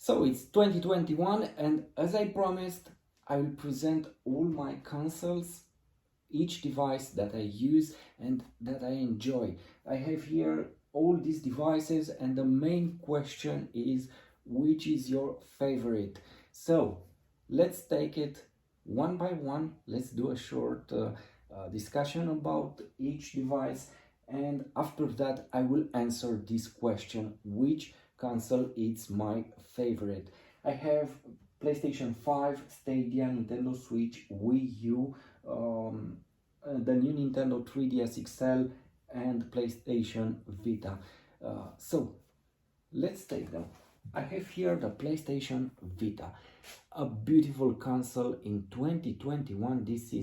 So it's 2021, and as I promised, I will present all my consoles, each device that I use and that I enjoy. I have here all these devices, and the main question is, which is your favorite? So let's take it one by one. Let's do a short discussion about each device, and after that I will answer this question, which console is my favorite. I have PlayStation 5, Stadia, Nintendo Switch, Wii U, the new Nintendo 3DS XL, and PlayStation Vita. So let's take them. I have here the PlayStation Vita, a beautiful console in 2021. This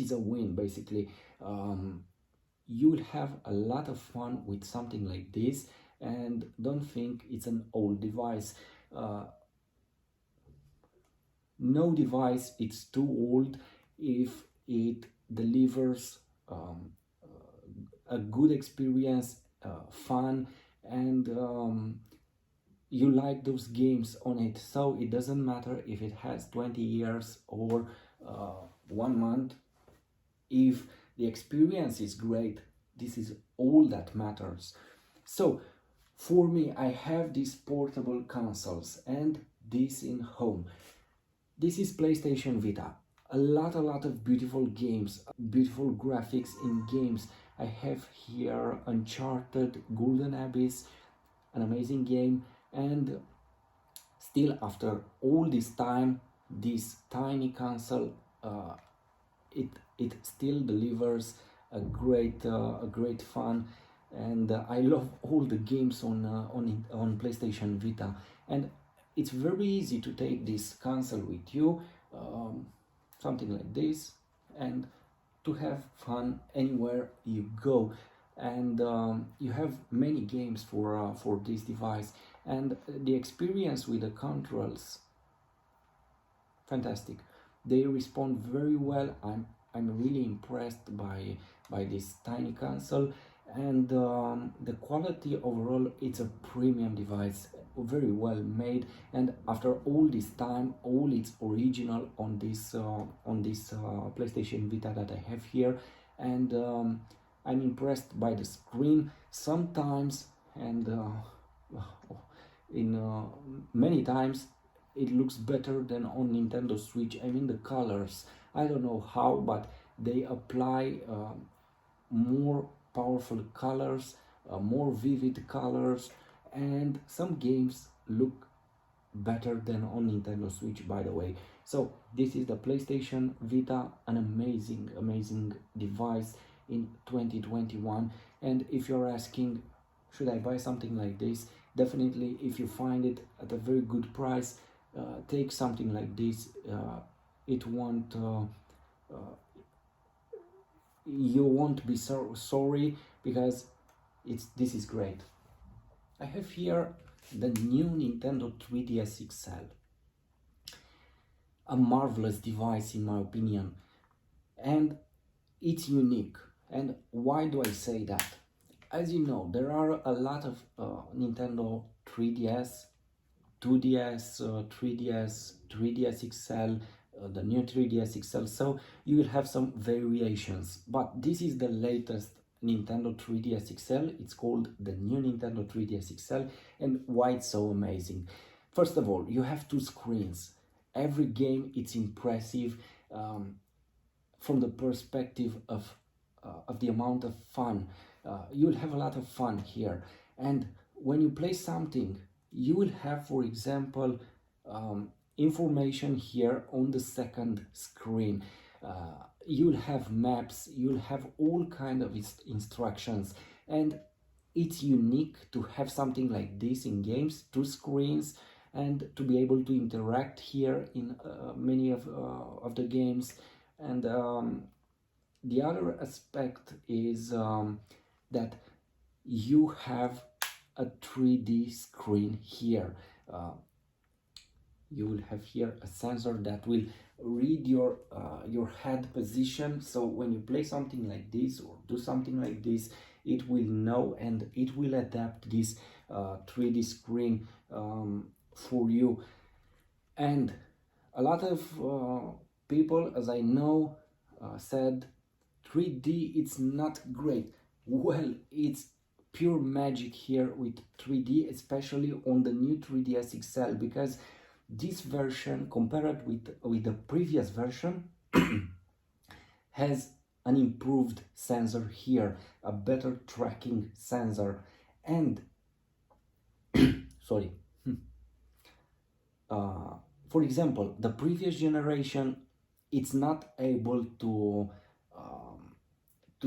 is a win, basically. You will have a lot of fun with something like this, and don't think it's an old device. No device it's too old if it delivers a good experience, fun, and you like those games on it. So it doesn't matter if it has 20 years or 1 month. If the experience is great, this is all that matters. So for me, I have these portable consoles and this in home. This is PlayStation Vita. A lot of beautiful games, beautiful graphics in games. I have here Uncharted, Golden Abyss, an amazing game, and still after all this time, this tiny console, it still delivers a great fun, and I love all the games on PlayStation Vita, and it's very easy to take this console with you, something like this, and to have fun anywhere you go. And you have many games for this device, and the experience with the controls, fantastic. They respond very well. I'm really impressed by this tiny console, and the quality overall, it's a premium device, very well made, and after all this time, all it's original on this PlayStation Vita that I have here. And I'm impressed by the screen sometimes, and in many times it looks better than on Nintendo Switch. I mean, the colors, I don't know how, but they apply more powerful colors, more vivid colors, and some games look better than on Nintendo Switch, by the way. So this is the PlayStation Vita, an amazing device in 2021. And if you're asking, should I buy something like this? Definitely, if you find it at a very good price, take something like this. It won't you won't be sorry, because this is great. I have here the new Nintendo 3DS XL, a marvelous device in my opinion, and it's unique. And why do I say that? As you know, there are a lot of Nintendo 3DS, 2DS, 3DS, 3DS XL, the new 3DS XL, so you will have some variations, but this is the latest Nintendo 3DS XL. It's called the new Nintendo 3DS XL. And why it's so amazing? First of all, you have 2 screens. Every game, it's impressive from the perspective of the amount of fun. You'll have a lot of fun here, and when you play something, you will have, for example, information here on the second screen. You'll have maps, you'll have all kind of instructions, and it's unique to have something like this in games, 2 screens, and to be able to interact here in many of the games. And the other aspect is that you have a 3D screen here. You will have here a sensor that will read your head position. So when you play something like this or do something like this, it will know and it will adapt this 3D screen for you. And a lot of people, as I know, said 3D it's not great. Well, it's pure magic here with 3D, especially on the new 3DS XL, because this version, compared with the previous version, has an improved sensor here, a better tracking sensor, and sorry. For example, the previous generation, it's not able to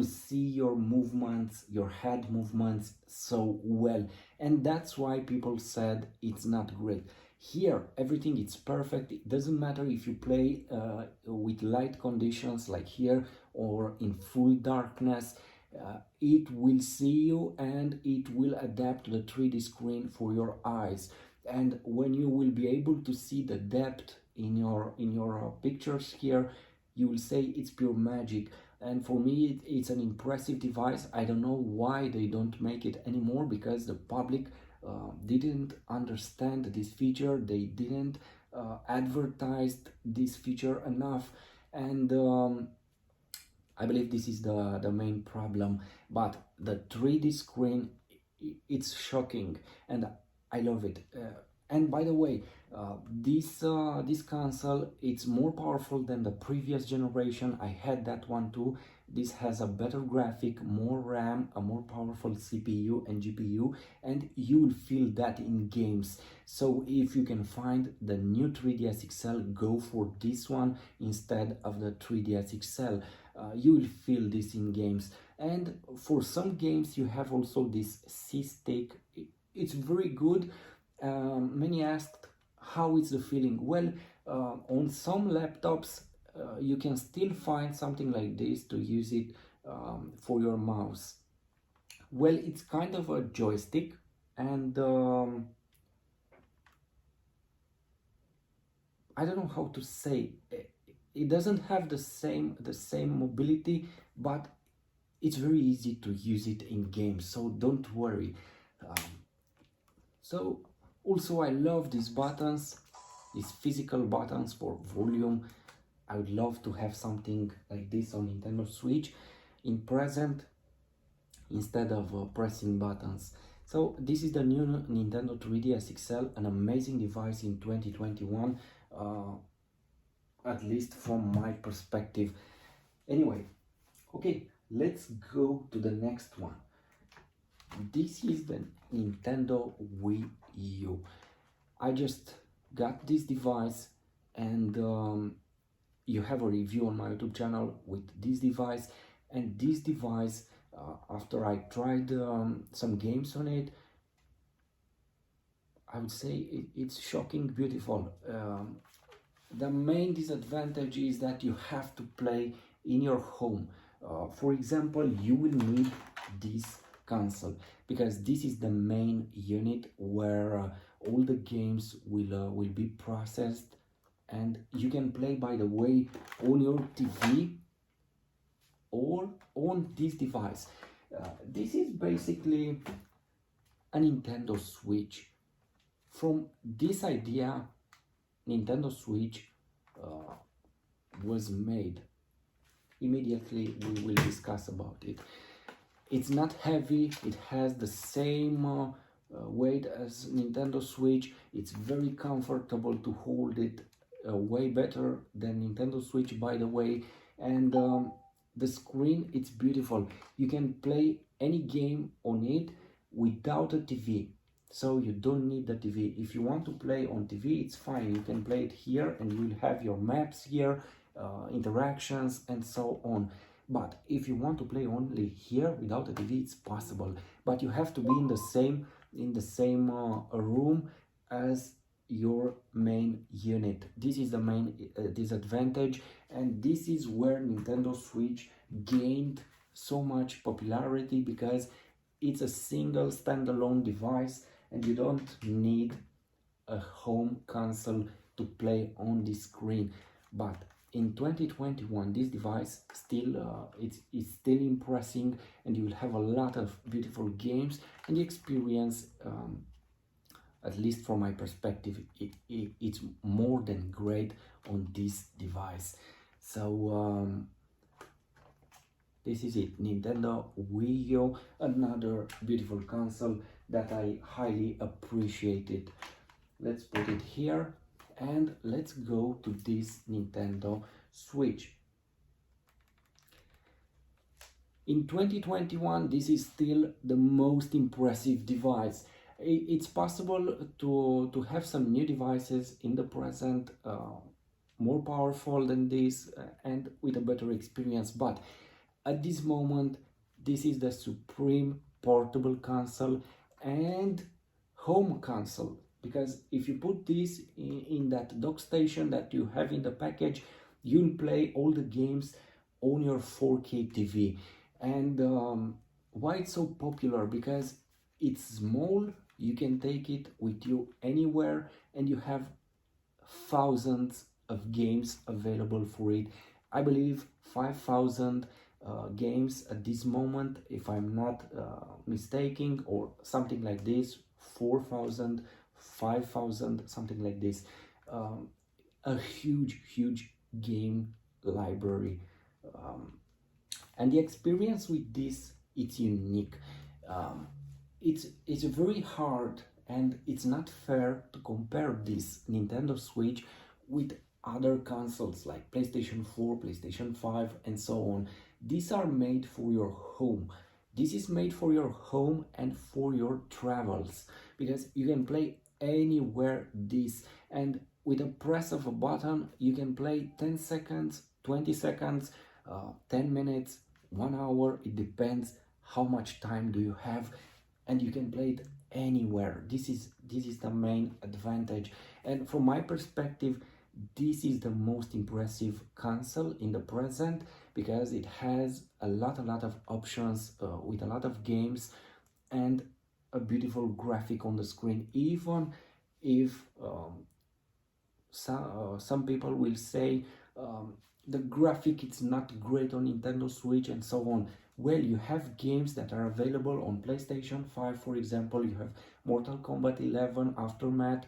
see your movements, your head movements so well, and that's why people said it's not great. Here, everything is perfect. It doesn't matter if you play with light conditions like here or in full darkness. It will see you and it will adapt to the 3D screen for your eyes. And when you will be able to see the depth in your pictures here, you will say it's pure magic. And for me, it's an impressive device. I don't know why they don't make it anymore, because the public didn't understand this feature. They didn't advertise this feature enough, and I believe this is the main problem. But the 3D screen, it's shocking, and I love it. And by the way, this console, it's more powerful than the previous generation. I had that one too. This has a better graphic, more RAM, a more powerful CPU and GPU, and you will feel that in games. So if you can find the new 3DS XL, go for this one instead of the 3DS XL. You will feel this in games. And for some games, you have also this C-Stick. It's very good. Many asked how is the feeling. Well, on some laptops you can still find something like this to use it for your mouse. Well, it's kind of a joystick, and I don't know how to say. It doesn't have the same mobility, but it's very easy to use it in games, so don't worry. So also, I love these buttons, these physical buttons for volume. I would love to have something like this on Nintendo Switch in present, instead of pressing buttons. So this is the new Nintendo 3DS XL, an amazing device in 2021, at least from my perspective. Anyway, okay, let's go to the next one. This is the Nintendo Wii U. I just got this device, and you have a review on my YouTube channel with this device. And this device, after I tried some games on it, I would say it's shocking beautiful. The main disadvantage is that you have to play in your home. For example, you will need this console, because this is the main unit where all the games will be processed, and you can play, by the way, on your TV or on this device. This is basically a Nintendo Switch. From this idea, Nintendo Switch was made. Immediately we will discuss about it. It's not heavy, it has the same weight as Nintendo Switch. It's very comfortable to hold it, way better than Nintendo Switch, by the way. And the screen, it's beautiful. You can play any game on it without a TV. So you don't need the TV. If you want to play on TV, it's fine. You can play it here and you will have your maps here, interactions and so on. But if you want to play only here without a TV, it's possible. But you have to be in the same room as your main unit. This is the main disadvantage, and this is where Nintendo Switch gained so much popularity, because it's a single standalone device and you don't need a home console to play on this screen. But in 2021 this device still it's still impressing, and you will have a lot of beautiful games, and the experience, at least from my perspective, it's more than great on this device. So this is it, Nintendo Wii U, another beautiful console that I highly appreciated. Let's put it here and let's go to this Nintendo Switch. In 2021, this is still the most impressive device. It's possible to have some new devices in the present, more powerful than this and with a better experience, but at this moment, this is the supreme portable console and home console, because if you put this in that dock station that you have in the package, you'll play all the games on your 4K TV. And why it's so popular? Because it's small, you can take it with you anywhere, and you have thousands of games available for it. I believe 5,000 games at this moment, if I'm not mistaken, or something like this, 4,000, 5,000, something like this. A huge game library, and the experience with this, it's unique. It's very hard, and it's not fair to compare this Nintendo Switch with other consoles like PlayStation 4, PlayStation 5, and so on. These are made for your home. This is made for your home and for your travels, because you can play anywhere this, and with a press of a button you can play 10 seconds, 20 seconds, 10 minutes, 1 hour. It depends how much time do you have, and you can play it anywhere. This is the main advantage, and from my perspective, this is the most impressive console in the present, because it has a lot of options, with a lot of games and a beautiful graphic on the screen. Even if some people will say the graphic is not great on Nintendo Switch and so on. Well, you have games that are available on PlayStation 5, for example. You have Mortal Kombat 11, Aftermath,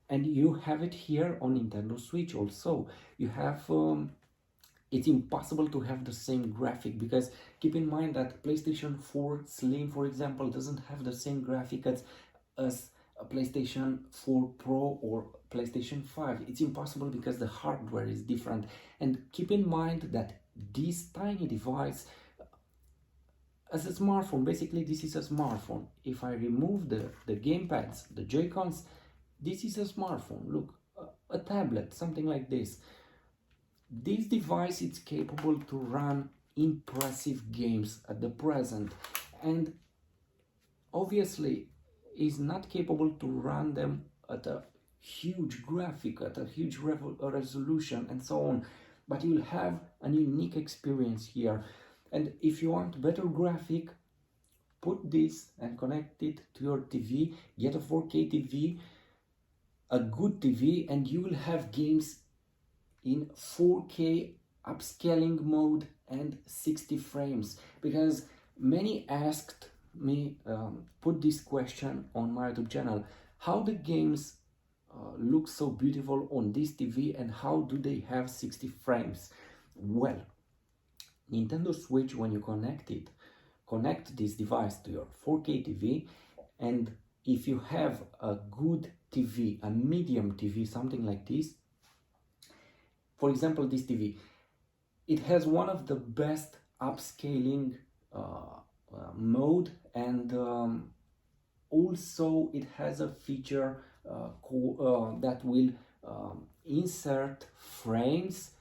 and you have it here on Nintendo Switch also. You have it's impossible to have the same graphic, because keep in mind that PlayStation 4 Slim, for example, doesn't have the same graphic as a PlayStation 4 Pro or PlayStation 5. It's impossible because the hardware is different. And keep in mind that this tiny device, as a smartphone, basically this is a smartphone. If I remove the gamepads, the Joy-Cons, this is a smartphone. Look, a tablet, something like this. This device is capable to run impressive games at the present, and obviously is not capable to run them at a huge graphic, at a huge resolution and so on, but you'll have a unique experience here. And if you want better graphic, put this and connect it to your TV, get a 4K TV, a good TV, and you will have games in 4K upscaling mode and 60 frames. Because many asked me, put this question on my YouTube channel: how the games look so beautiful on this TV, and how do they have 60 frames? Well, Nintendo Switch, when you connect this device to your 4K TV, and if you have a good TV, a medium TV, something like this, for example, this TV, it has one of the best upscaling mode, and also it has a feature that will insert frames,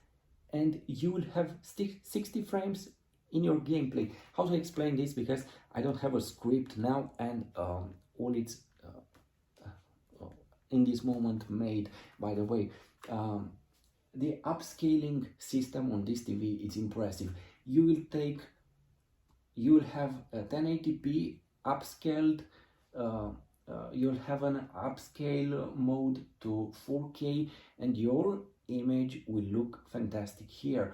and you will have 60 frames in your gameplay. How to explain this? Because I don't have a script now, and all it's in this moment made, by the way. The upscaling system on this TV is impressive. You will have a 1080p upscaled, you'll have an upscale mode to 4K, and your image will look fantastic here.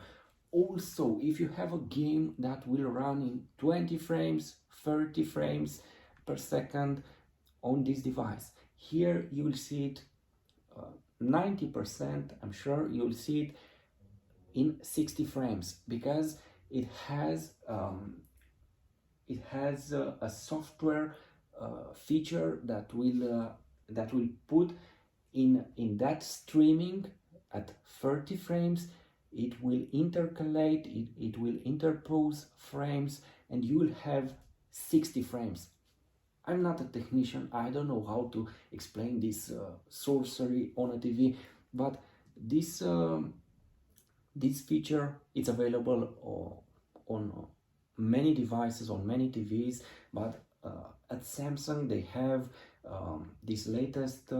Also, if you have a game that will run in 20 frames, 30 frames per second on this device, here you will see it 90%, I'm sure you'll see it in 60 frames, because it has a software feature that will put in that streaming at 30 frames. It will intercalate, it will interpose frames, and you will have 60 frames. I'm not a technician, I don't know how to explain this sorcery on a TV, but this feature is available on many devices, on many TVs, but at Samsung they have this latest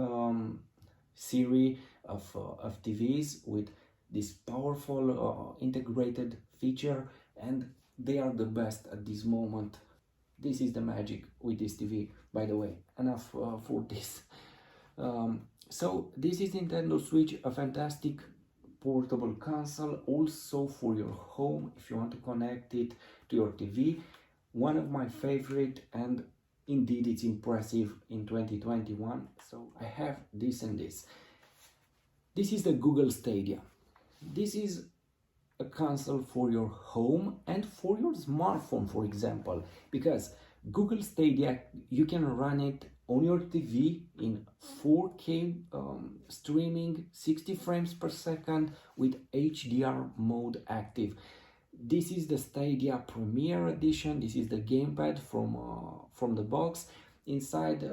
series of TVs with this powerful integrated feature, and they are the best at this moment. This is the magic with this TV, by the way. Enough for this. So this is Nintendo Switch, a fantastic portable console, also for your home if you want to connect it to your TV. One of my favorite, and indeed it's impressive in 2021. So I have this and this. This is the Google Stadia. This is a console for your home and for your smartphone, for example, because Google Stadia, you can run it on your TV in 4K streaming, 60 frames per second with HDR mode active. This is the Stadia Premiere edition. This is the gamepad from the box. Inside,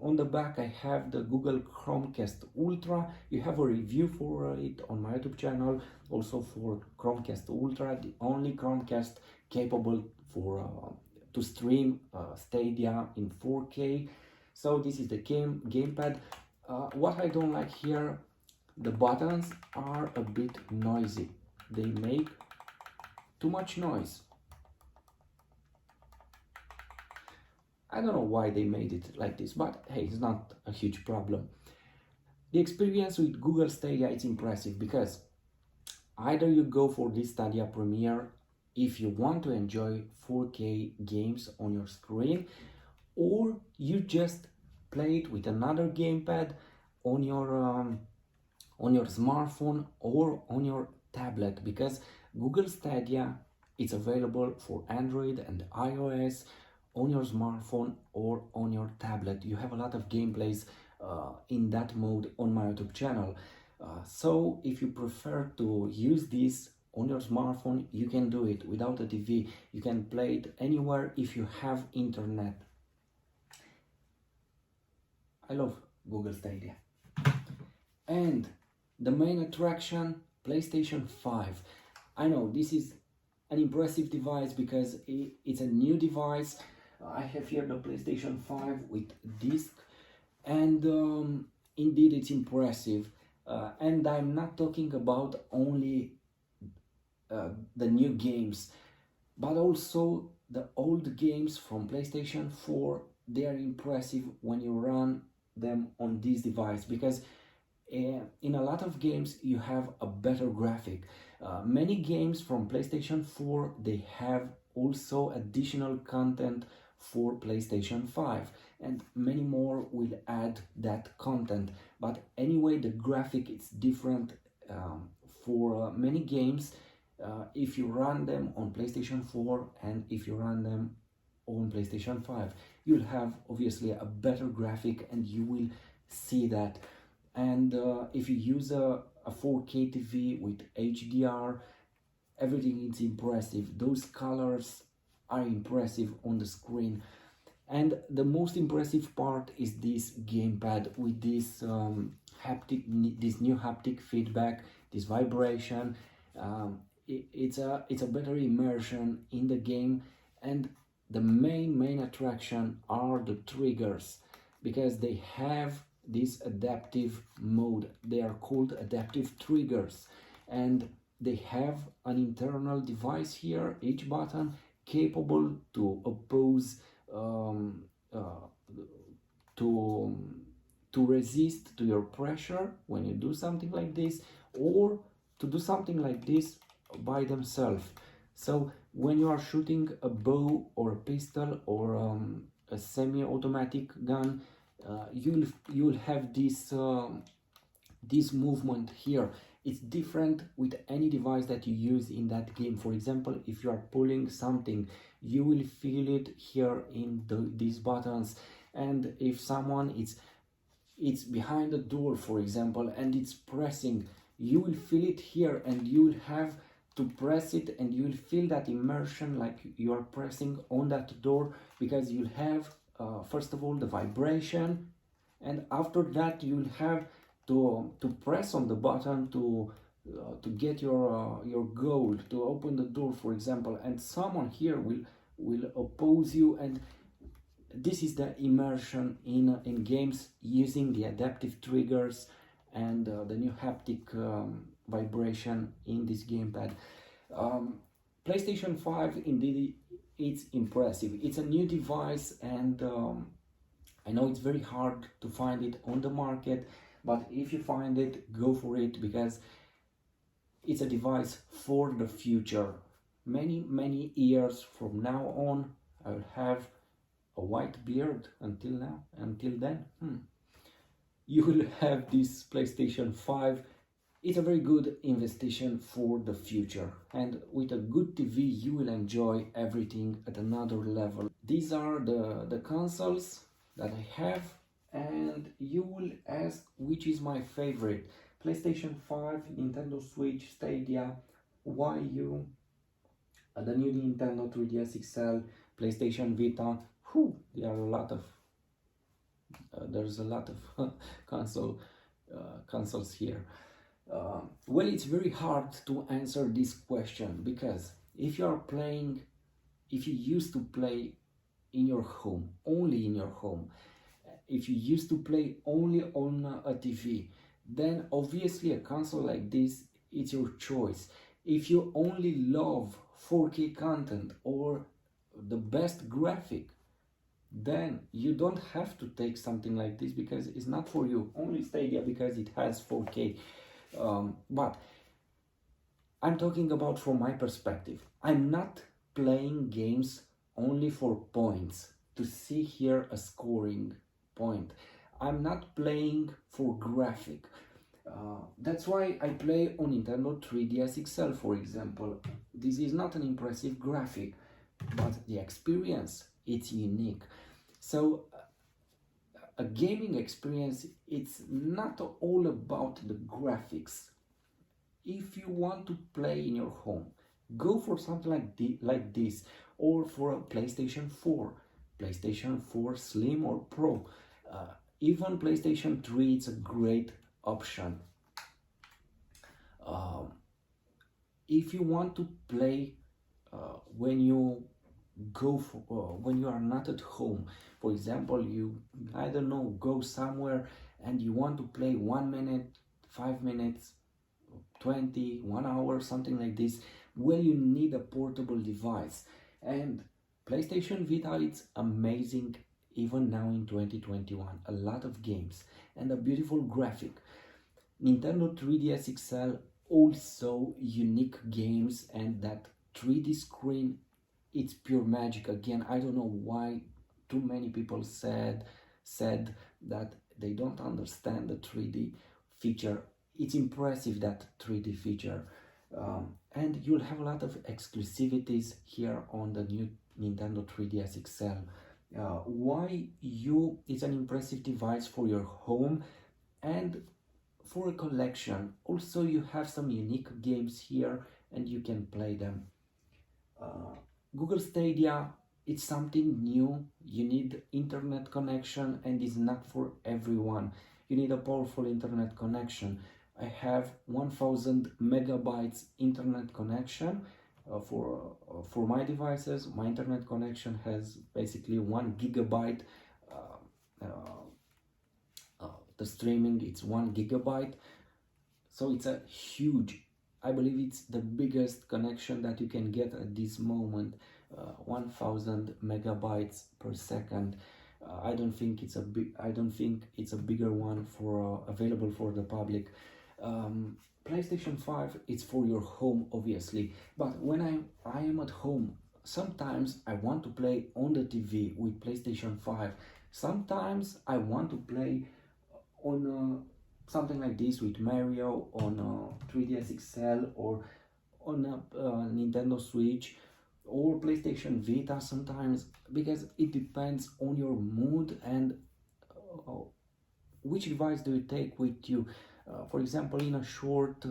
on the back, I have the Google Chromecast Ultra. You have a review for it on my YouTube channel, also for Chromecast Ultra, the only Chromecast capable for to stream Stadia in 4K. So this is the gamepad. What I don't like here, the buttons are a bit noisy. They make too much noise. I don't know why they made it like this, but hey, it's not a huge problem. The experience with Google Stadia is impressive, because either you go for this Stadia Premiere if you want to enjoy 4K games on your screen, or you just play it with another gamepad on your smartphone or on your tablet, because Google Stadia is available for Android and iOS on your smartphone or on your tablet. You have a lot of gameplays in that mode on my YouTube channel. So if you prefer to use this on your smartphone, you can do it without a TV. You can play it anywhere if you have internet. I love Google Stadia. And the main attraction, PlayStation 5. I know this is an impressive device because it's a new device. I have here the PlayStation 5 with disc, and indeed it's impressive. And I'm not talking about only the new games, but also the old games from PlayStation 4. They are impressive when you run them on this device, because in a lot of games you have a better graphic. Many games from PlayStation 4, they have also additional content for PlayStation 5, and many more will add that content. But anyway, the graphic is different for many games if you run them on PlayStation 4 and if you run them on PlayStation 5. You'll have obviously a better graphic, and you will see that. And if you use a 4K TV with HDR, everything is impressive. Those colors are impressive on the screen. And the most impressive part is this gamepad with this haptic, this new haptic feedback, this vibration. It's a better immersion in the game, and the main attraction are the triggers, because they have this adaptive mode. They are called adaptive triggers, and they have an internal device here, each button capable to oppose to to resist to your pressure when you do something like this, or to do something like this by themselves. So when you are shooting a bow or a pistol or a semi-automatic gun, you'll have this movement here. It's different with any device that you use in that game. For example, if you are pulling something, you will feel it here in these buttons. And if someone it's behind the door, for example, and it's pressing, you will feel it here, and you will have to press it, and you will feel that immersion like you are pressing on that door, because you'll have first of all the vibration, and after that you'll have to press on the button to get your goal, to open the door, for example, and someone here will oppose you. And this is the immersion in games using the adaptive triggers and the new haptic vibration in this gamepad. PlayStation 5, indeed, it's impressive. It's a new device, and I know it's very hard to find it on the market, but if you find it, go for it, because it's a device for the future. Many years from now on, I will have a white beard. Until then, you will have this PlayStation 5. It's a very good investment for the future, and with a good TV you will enjoy everything at another level. These are the consoles that I have, and you will ask which is my favorite: PlayStation 5, Nintendo Switch, Stadia, Wii U, the new Nintendo 3DS XL, PlayStation Vita. There are a lot of there's a lot of consoles here. Well, it's very hard to answer this question, because if you used to play in your home, only in your home, if you used to play only on a TV, then obviously a console like this, it's your choice. If you only love 4K content or the best graphic, then you don't have to take something like this, because it's not for you. Only Stadia because it has 4K. But I'm talking about from my perspective. I'm not playing games only for points, to see here a scoring point. I'm not playing for graphic. That's why I play on Nintendo 3DS XL, for example. This is not an impressive graphic, but the experience, it's unique. So a gaming experience, it's not all about the graphics. If you want to play in your home, go for something like this, or for a PlayStation 4, PlayStation 4 Slim or Pro. Even PlayStation 3, it's a great option. If you want to play when you when you are not at home, for example, you, I don't know, go somewhere and you want to play 1 minute, 5 minutes, 20, 1 hour, something like this, well, you need a portable device. And PlayStation Vita, it's amazing even now in 2021. A lot of games and a beautiful graphic. Nintendo 3DS XL, also unique games, and that 3D screen, it's pure magic. Again, I don't know why too many people said that they don't understand the 3D feature. It's impressive, that 3D feature. And you'll have a lot of exclusivities here on the new Nintendo 3DS XL. It's an impressive device for your home and for a collection. Also, you have some unique games here and you can play them. Google Stadia, it's something new. You need internet connection, and it's not for everyone. You need a powerful internet connection. I have 1000 megabytes internet connection for my devices. My internet connection has basically 1 gigabyte. The streaming, it's 1 gigabyte. So it's a huge, I believe it's the biggest connection that you can get at this moment. 1000 megabytes per second. I don't think it's a bigger one for available for the public. PlayStation 5, it's for your home, obviously, but when I am at home, sometimes I want to play on the TV with PlayStation 5. Sometimes I want to play on something like this with Mario on 3DS XL, or on a Nintendo Switch or PlayStation Vita sometimes, because it depends on your mood and uh, which device do you take with you. For example, in a short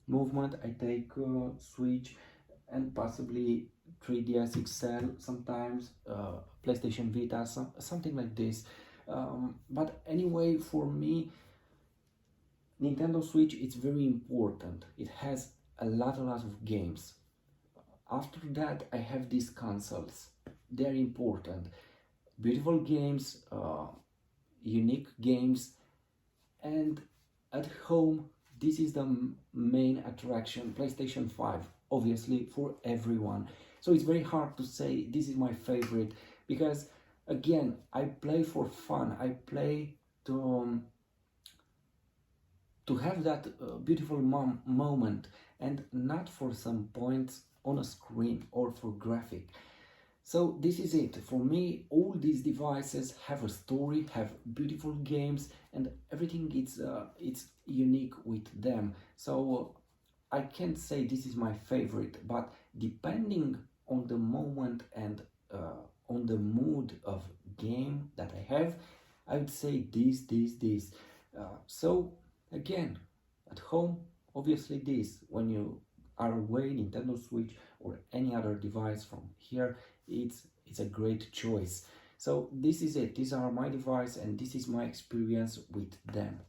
movement, I take Switch and possibly 3DS XL sometimes, PlayStation Vita, something like this. But anyway, for me, Nintendo Switch is very important. It has a lot of games. After that, I have these consoles. They're important. Beautiful games, unique games, and at home, this is the main attraction. PlayStation 5, obviously, for everyone. So it's very hard to say this is my favorite, because again, I play for fun. I play to have that beautiful moment, and not for some points on a screen or for graphic. So this is it. For me, all these devices have a story, have beautiful games, and everything it's unique with them. So I can't say this is my favorite, but depending on the moment and on the mood of game that I have, I would say this. So again, at home, obviously this. When you are away, Nintendo Switch or any other device from here, it's a great choice. So this is it. These are my device, and this is my experience with them.